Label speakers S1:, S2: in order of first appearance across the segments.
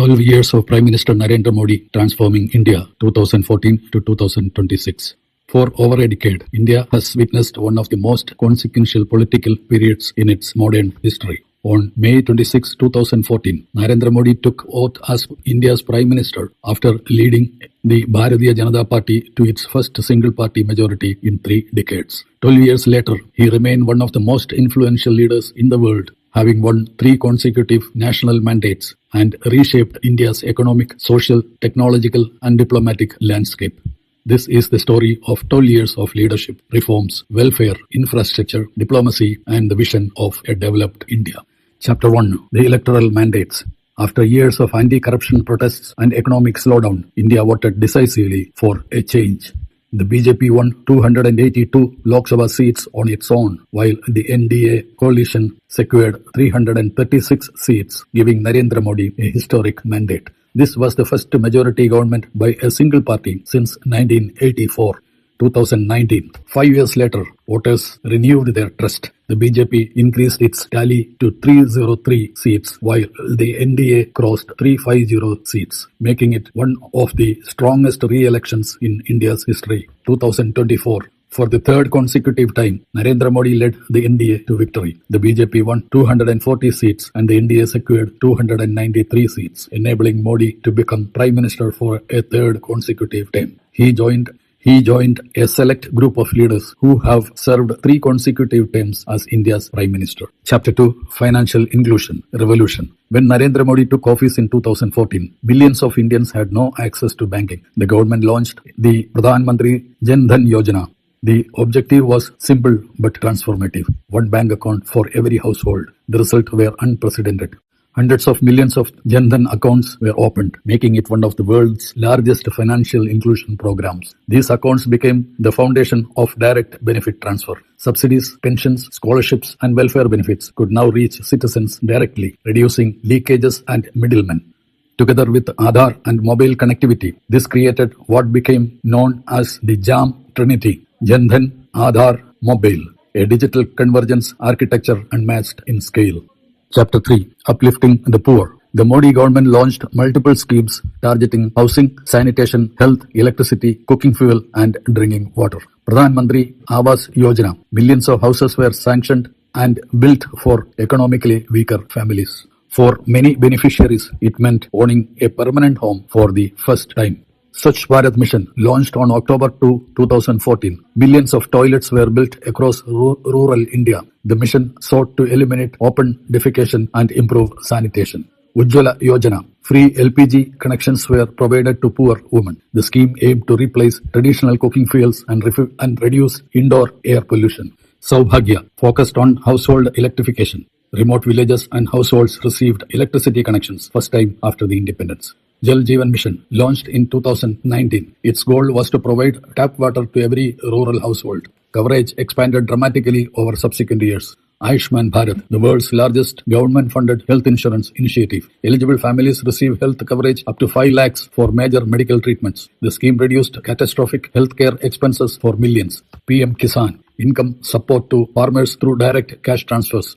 S1: 12 years of Prime Minister Narendra Modi transforming India 2014 to 2026. For over a decade, India has witnessed one of the most consequential political periods in its modern history. On May 26, 2014, Narendra Modi took oath as India's Prime Minister after leading the Bharatiya Janata Party to its first single-party majority in 3 decades. 12 years later, he remained one of the most influential leaders in the world, having won 3 consecutive national mandates and reshaped India's economic, social, technological, and diplomatic landscape. This is the story of 12 years of leadership, reforms, welfare, infrastructure, diplomacy, and the vision of a developed India. Chapter 1. The Electoral Mandates. After years of anti-corruption protests and economic slowdown, India voted decisively for a change. The BJP won 282 Lok Sabha seats on its own, while the NDA coalition secured 336 seats, giving Narendra Modi a historic mandate. This was the first majority government by a single party since 1984. 2019. 5 years later, voters renewed their trust. The BJP increased its tally to 303 seats, while the NDA crossed 350 seats, making it one of the strongest re-elections in India's history. 2024. For the third consecutive time, Narendra Modi led the NDA to victory. The BJP won 240 seats and the NDA secured 293 seats, enabling Modi to become Prime Minister for a third consecutive term. He joined a select group of leaders who have served 3 consecutive terms as India's Prime Minister. Chapter 2. Financial Inclusion Revolution. When Narendra Modi took office in 2014, billions of Indians had no access to banking. The government launched the Pradhan Mantri Jan Dhan Yojana. The objective was simple but transformative. One bank account for every household. The results were unprecedented. Hundreds of millions of Jan Dhan accounts were opened, making it one of the world's largest financial inclusion programs. These accounts became the foundation of direct benefit transfer. Subsidies, pensions, scholarships, and welfare benefits could now reach citizens directly, reducing leakages and middlemen. Together with Aadhaar and mobile connectivity, this created what became known as the JAM Trinity: Jan Dhan, Aadhaar, Mobile, a digital convergence architecture unmatched in scale. Chapter 3. Uplifting the Poor. The Modi government launched multiple schemes targeting housing, sanitation, health, electricity, cooking fuel, and drinking water. Pradhan Mantri Awas Yojana. Millions of houses were sanctioned and built for economically weaker families. For many beneficiaries, it meant owning a permanent home for the first time. Swachh Bharat Mission, launched on October 2, 2014. Millions of toilets were built across rural India. The mission sought to eliminate open defecation and improve sanitation. Ujjwala Yojana, free LPG connections were provided to poor women. The scheme aimed to replace traditional cooking fuels and reduce indoor air pollution. Saubhagya, focused on household electrification. Remote villages and households received electricity connections first time after the independence. Jal Jeevan Mission, launched in 2019. Its goal was to provide tap water to every rural household. Coverage expanded dramatically over subsequent years. Ayushman Bharat, the world's largest government-funded health insurance initiative. Eligible families receive health coverage up to 5 lakhs for major medical treatments. The scheme reduced catastrophic healthcare expenses for millions. PM Kisan, income support to farmers through direct cash transfers.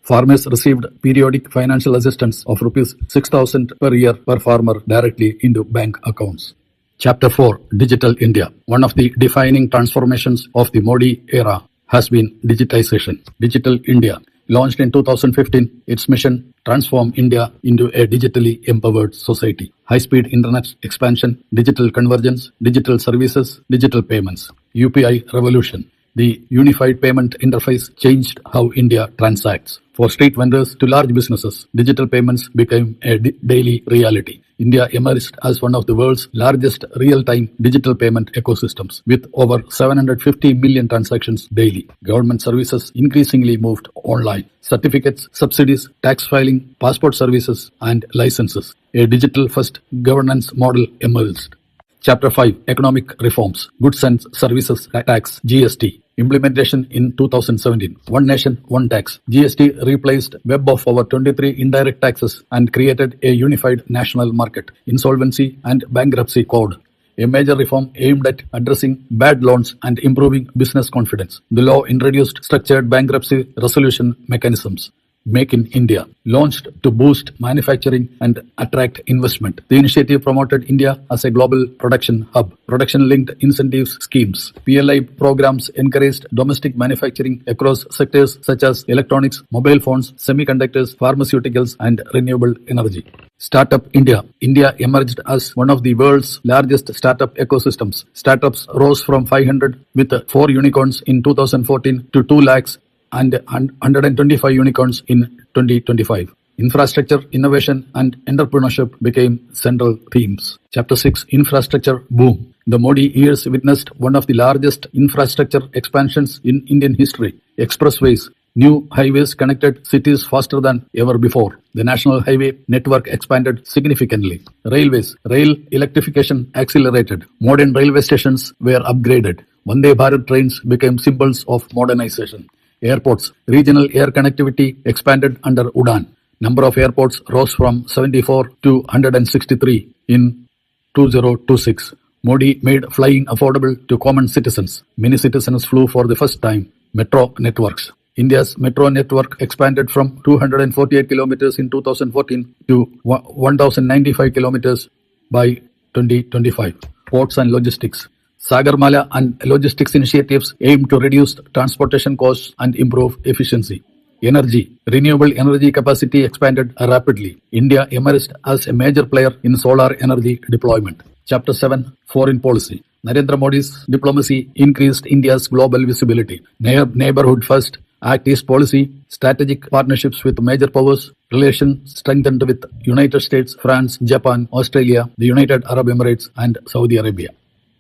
S1: Farmers received periodic financial assistance of Rs 6,000 per year per farmer directly into bank accounts. Chapter 4. Digital India. One of the defining transformations of the Modi era has been digitization. Digital India. Launched in 2015, its mission: transform India into a digitally empowered society. High-speed internet expansion, digital convergence, digital services, digital payments. UPI revolution. The unified payment interface changed how India transacts. For street vendors to large businesses, digital payments became a daily reality. India emerged as one of the world's largest real-time digital payment ecosystems, with over 750 million transactions daily. Government services increasingly moved online. Certificates, subsidies, tax filing, passport services, and licenses. A digital-first governance model emerged. Chapter 5. Economic Reforms. Goods and Services Tax, GST. Implementation in 2017. One Nation, One Tax. GST replaced web of over 23 indirect taxes and created a unified national market, insolvency and bankruptcy code. A major reform aimed at addressing bad loans and improving business confidence. The law introduced structured bankruptcy resolution mechanisms. Make in India, launched to boost manufacturing and attract investment. The initiative promoted India as a global production hub. Production-linked incentives schemes. PLI programs encouraged domestic manufacturing across sectors such as electronics, mobile phones, semiconductors, pharmaceuticals, and renewable energy. Startup India. India emerged as one of the world's largest startup ecosystems. Startups rose from 500 with 4 unicorns in 2014 to 2 lakhs and 125 unicorns in 2025. Infrastructure, innovation, and entrepreneurship became central themes. Chapter 6. Infrastructure Boom. The Modi years witnessed one of the largest infrastructure expansions in Indian history. Expressways, new highways connected cities faster than ever before. The national highway network expanded significantly. Railways, rail electrification accelerated. Modern railway stations were upgraded. Vande Bharat trains became symbols of modernization. Airports, regional air connectivity expanded under UDAN. Number of airports rose from 74 to 163 in 2026. Modi made flying affordable to common citizens. Many citizens flew for the first time. Metro networks. India's metro network expanded from 248 kilometers in 2014 to 1,095 kilometers by 2025. Ports and logistics. Sagarmala and logistics initiatives aim to reduce transportation costs and improve efficiency. Energy. Renewable energy capacity expanded rapidly. India emerged as a major player in solar energy deployment. Chapter 7. Foreign Policy. Narendra Modi's diplomacy increased India's global visibility. Neighborhood First, Act East policy, strategic partnerships with major powers, relations strengthened with United States, France, Japan, Australia, the United Arab Emirates, and Saudi Arabia.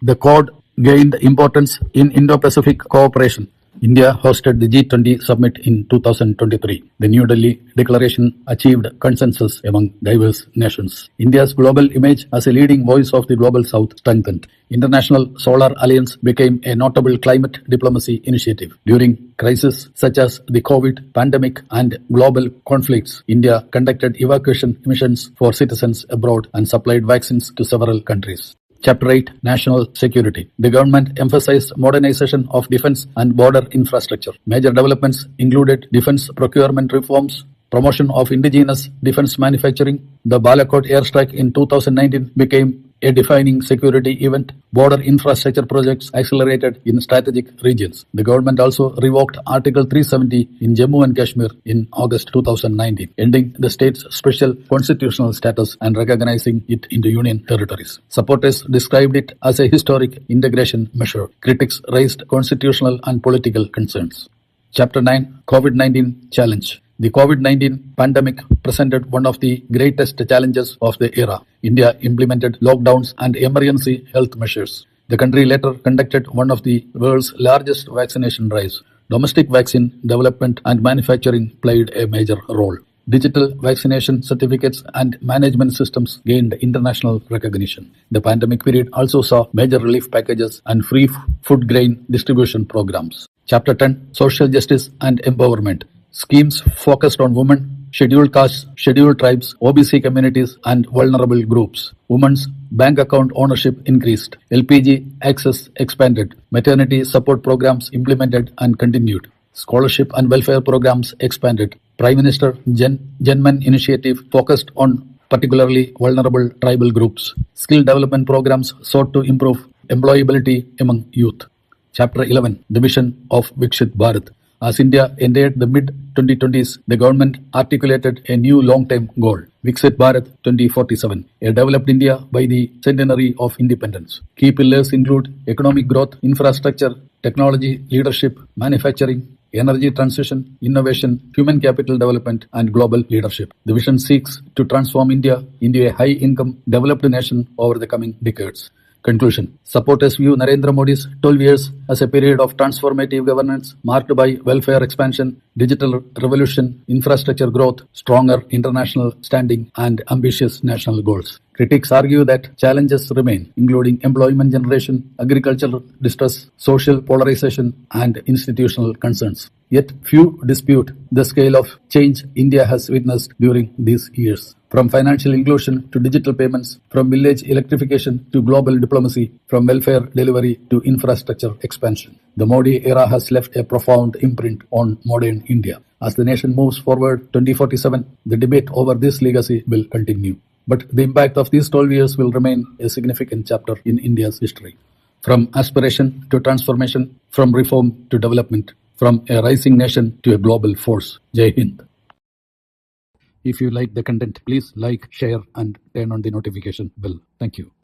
S1: The Quad gained importance in Indo-Pacific cooperation. India hosted the G20 summit in 2023. The New Delhi Declaration achieved consensus among diverse nations. India's global image as a leading voice of the Global South strengthened. International Solar Alliance became a notable climate diplomacy initiative. During crises such as the COVID pandemic and global conflicts, India conducted evacuation missions for citizens abroad and supplied vaccines to several countries. Chapter 8. National Security. The government emphasized modernization of defense and border infrastructure. Major developments included defense procurement reforms, promotion of indigenous defense manufacturing. The Balakot airstrike in 2019 became a defining security event. Border infrastructure projects accelerated in strategic regions. The government also revoked Article 370 in Jammu and Kashmir in August 2019, ending the state's special constitutional status and recognizing it in the union territories. Supporters described it as a historic integration measure. Critics raised constitutional and political concerns. Chapter 9. COVID-19 Challenge. The COVID-19 pandemic presented one of the greatest challenges of the era. India implemented lockdowns and emergency health measures. The country later conducted one of the world's largest vaccination drives. Domestic vaccine development and manufacturing played a major role. Digital vaccination certificates and management systems gained international recognition. The pandemic period also saw major relief packages and free food grain distribution programs. Chapter 10. Social Justice and Empowerment. Schemes focused on women, scheduled castes, scheduled tribes, OBC communities, and vulnerable groups. Women's bank account ownership increased. LPG access expanded. Maternity support programs implemented and continued. Scholarship and welfare programs expanded. Prime Minister Janman initiative focused on particularly vulnerable tribal groups. Skill development programs sought to improve employability among youth. Chapter 11. The Vision of Viksit Bharat. As India entered the mid-2020s, the government articulated a new long-term goal, Viksit Bharat 2047, a developed India by the centenary of independence. Key pillars include economic growth, infrastructure, technology, leadership, manufacturing, energy transition, innovation, human capital development, and global leadership. The vision seeks to transform India into a high-income, developed nation over the coming decades. Conclusion. Supporters view Narendra Modi's 12 years as a period of transformative governance marked by welfare expansion, digital revolution, infrastructure growth, stronger international standing, and ambitious national goals. Critics argue that challenges remain, including employment generation, agricultural distress, social polarization, and institutional concerns. Yet few dispute the scale of change India has witnessed during these years. From financial inclusion to digital payments, from village electrification to global diplomacy, from welfare delivery to infrastructure expansion. The Modi era has left a profound imprint on modern India. As the nation moves forward 2047, the debate over this legacy will continue. But the impact of these 12 years will remain a significant chapter in India's history. From aspiration to transformation, from reform to development, from a rising nation to a global force. Jai Hind. If you like the content, please like, share, and turn on the notification bell. Thank you.